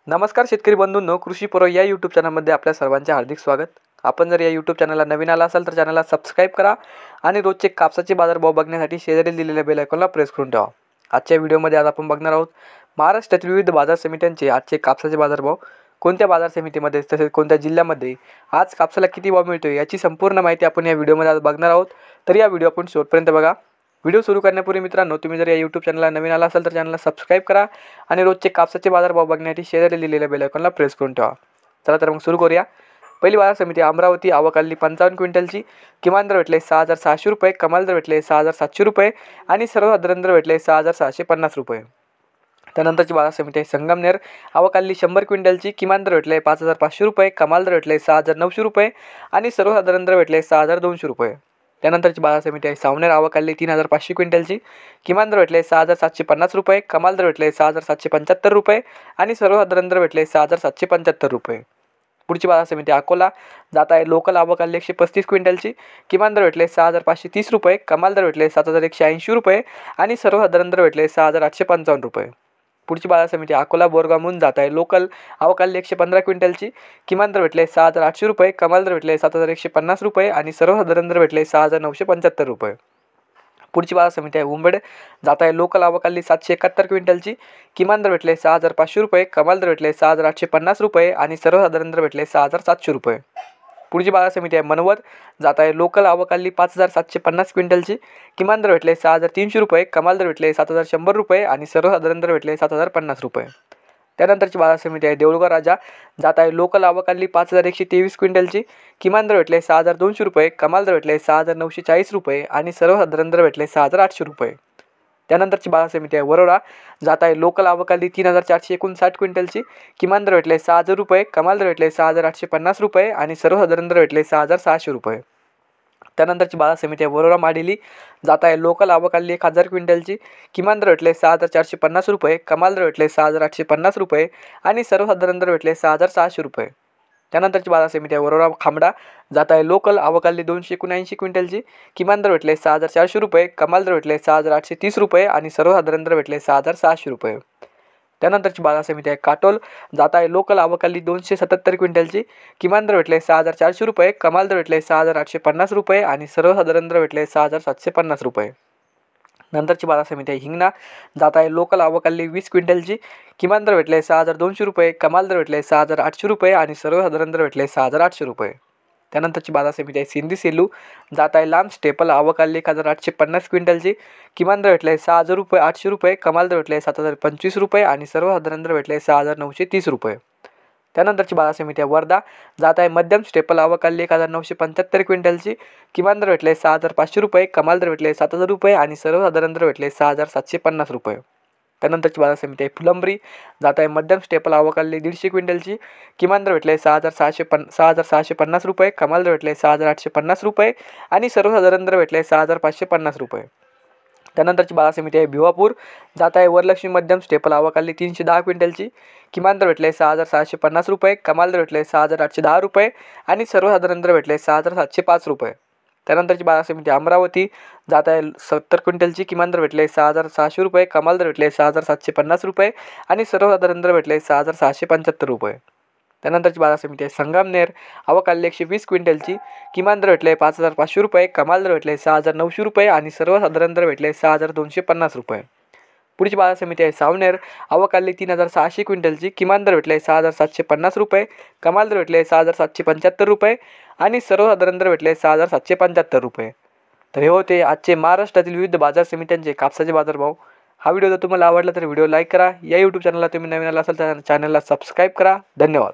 नमस्कार शेतकरी बंधूंनो, कृषी पर्व या यूट्यूब चॅनलमध्ये आपल्या सर्वांचे हार्दिक स्वागत. आपण जर या यूट्यूब चॅनलला नवीन आला असाल तर चॅनलला सबस्क्राईब करा आणि रोजचे कापसाचे बाजारभाव बघण्यासाठी शेजारी दिलेल्या बेल आयकॉनला प्रेस करून ठेवा. आजच्या व्हिडिओमध्ये आज आपण बघणार आहोत महाराष्ट्रातील विविध बाजार समित्यांचे आजचे कापसाचे बाजारभाव, कोणत्या बाजार समितीमध्ये तसेच कोणत्या जिल्ह्यामध्ये आज कापसाला किती भाव मिळतोय याची संपूर्ण माहिती आपण या व्हिडिओमध्ये आज बघणार आहोत. तर या व्हिडिओ आपण शेवटपर्यंत बघा. व्हिडिओ सुरू करण्यापूर्वी मित्रांनो, तुम्ही जर या यूट्यूब चॅनलला नवीन आला असाल तर चॅनलला सबस्क्राईब करा आणि रोजचे कापसाचे बाजारभाव बघण्यासाठी शेजारी लिहिलेल्या बेल आयकॉनला प्रेस करून ठेवा. चला तर मग सुरू करूया. पहिली बाजार समिती अमरावती. आवक आलेली 55 क्विंटलची. किमान दर भेटले 6,600 रुपये, कमाल दर भेटले 6,700 रुपये आणि सर्वसाधारण दर भेटले 6,650 रुपये. त्यानंतरची बाजार समिती आहे संगमनेर. आवक आलेली 100 क्विंटलची. किमान दर भेटले 5,500 रुपये, कमाल दर भेटले 6,900 रुपये आणि सर्वसाधारण दर भेटले 6,200 रुपये. त्यानंतरची बाजार समिती आहे सावनेर. आवक आलेली 3,500 क्विंटलची. किमान दर भेटले 6,750 रुपये, कमाल दर भेटले 6,775 रुपये आणि सर्वसाधारण दर भेटले 6,775 रुपये. पुढची बाजार समिती अकोला. जात आहे लोकल. आवक आलेली 135 क्विंटलची. किमान दर भेटले 6,530 रुपये, कमाल दर भेटले 7,180 रुपये आणि सर्वसाधारण दर भेटले 6,855 रुपये. पुढची बाजार समिती अकोला बोरगावहून. जात आहे लोकल. आवक आलेली 115 क्विंटलची. किमान दर भेटले 6,800 रुपये, कमाल दर भेटले 7,150 रुपये आणि सर्वसाधारण दर भेटले 6,975 रुपये. पुढची बाजार समिती आहे उंबड. जात आहे लोकल. आवक आलेली 771 क्विंटलची. किमान दर भेटले 6,500 रुपये, कमाल दर भेटले 6,850 रुपये आणि सर्वसाधारण दर भेटले 6,700 रुपये. पुढची बाजार समिती आहे मनवत. जात आहे लोकल. आवक आलेली 5,750 क्विंटलची. किमान दर भेटले 6,300 रुपये, कमाल दर भेटले 7,100 रुपये आणि सर्वसाधारण दर भेटले 7,050 रुपये. त्यानंतरची बाजार समिती आहे देऊळगाव राजा. जात आहे लोकल. आवक आलेली 5,123 क्विंटलची. किमान दर भेटले 6,200 रुपये, कमाल दर भेटले 6,940 रुपये आणि सर्वसाधारण दर भेटले 6,800 रुपये. त्यानंतरची बाजार समिती आहे वरोरा. जात आहे लोकल. आवक आलेली 3,459 क्विंटलची. किमान दर भेटले 6,000 रुपये, कमाल दर भेटले 6,850 रुपये आणि सर्वसाधारण दर भेटले 6,600 रुपये. त्यानंतरची बाजार समिती आहे वरोरा माडिली. जात आहे लोकल. आवक आलेली 1,000 क्विंटलची. किमान दर भेटले 6,450 रुपये, कमाल दर भेटले 6,850 रुपये आणि सर्वसाधारण दर भेटले 6,600 रुपये. त्यानंतरची बाजार समिती आहे वरोरा खामडा. जात आहे लोकल. आवक आलेली 279 क्विंटलची. किमान दर भेटले 6,400 रुपये, कमाल दर भेटले 6,830 रुपये आणि सर्वसाधारण दर भेटले 6,600 रुपये. त्यानंतरची बाजार समिती आहे काटोल. जात आहे लोकल. आवक आलेली 277 क्विंटलची. किमान दर भेटले 6,400 रुपये, कमाल दर भेटले 6,850 रुपये आणि सर्वसाधारण दर भेटले 6,750 रुपये. नंतरची बाजार समिती आहे हिंगणा. जात आहे लोकल. आवक आलेली 20 क्विंटलची. किमान दर भेटले 6,200 रुपये, कमाल दर भेटले 6,800 रुपये आणि सर्वसाधारण दर भेटले 6,800 रुपये. त्यानंतरची बाजार समिती आहे सिंधी सेलू. जात आहे लांब स्टेपल. आवक आलेली 1,850 क्विंटलची. किमान दर भेटले 6,800 रुपये, कमाल दर भेटले 7,025 रुपये आणि सर्वसाधारण दर भेटले 6,930 रुपये. त्यानंतरची बाजार समिती आहे वर्धा. जात आहे मध्यम स्टेपल. आवक आलेली 1,975 क्विंटलची. किमान दर भेटले 6,500 रुपये, कमाल दर भेटले 7,000 रुपये आणि सर्वसाधारण दर भेटले 6,750 रुपये. त्यानंतरची बाजार समिती आहे फुलंब्री. जात आहे मध्यम स्टेपल. आवक आलेली 150 क्विंटलची. किमान दर भेटले 6,650 रुपये, कमाल दर भेटले 6,850 रुपये आणि सर्वसाधारण दर भेटले 6,550 रुपये. त्यानंतरची बाजार समिती आहे भिवापूर. जात आहे वरलक्ष्मी मध्यम स्टेपल. आवक आलेली 310 क्विंटलची. किमान दर भेटले 6,650 रुपये, कमाल दर भेटले 6,810 रुपये आणि सर्वसाधारण दर भेटले 6,705 रुपये. त्यानंतरची बाजार समिती अमरावती. जात आहे 70 क्विंटलची. किमान दर भेटले 6,600 रुपये, कमाल दर भेटले 6,750 रुपये आणि सर्वसाधारण दर भेटले 6,675 रुपये. त्यानंतरची बाजार समिती आहे संगमनेर. आवक आलेली 120 क्विंटलची. किमान दर भेटले 5,500 रुपये, कमाल दर भेटले 6,900 रुपये आणि सर्वसाधारण दर भेटले 6,250 रुपये. पुढची बाजार समिती आहे सावनेर. आवक आलेली 3,600 क्विंटलची. किमान दर भेटले 6,750 रुपये, कमाल दर भेटले 6,775 रुपये आणि सर्वसाधारण दर भेटले 6,775 रुपये. तर हे होते आजचे महाराष्ट्रातील विविध बाजार समित्यांचे कापसाचे बाजारभाव. हा व्हिडिओ जर तुम्हाला आवडला तर व्हिडिओ लाईक करा. या यूट्यूब चॅनलला तुम्ही नवीन आला असाल तर चॅनलला सबस्क्राईब करा. धन्यवाद.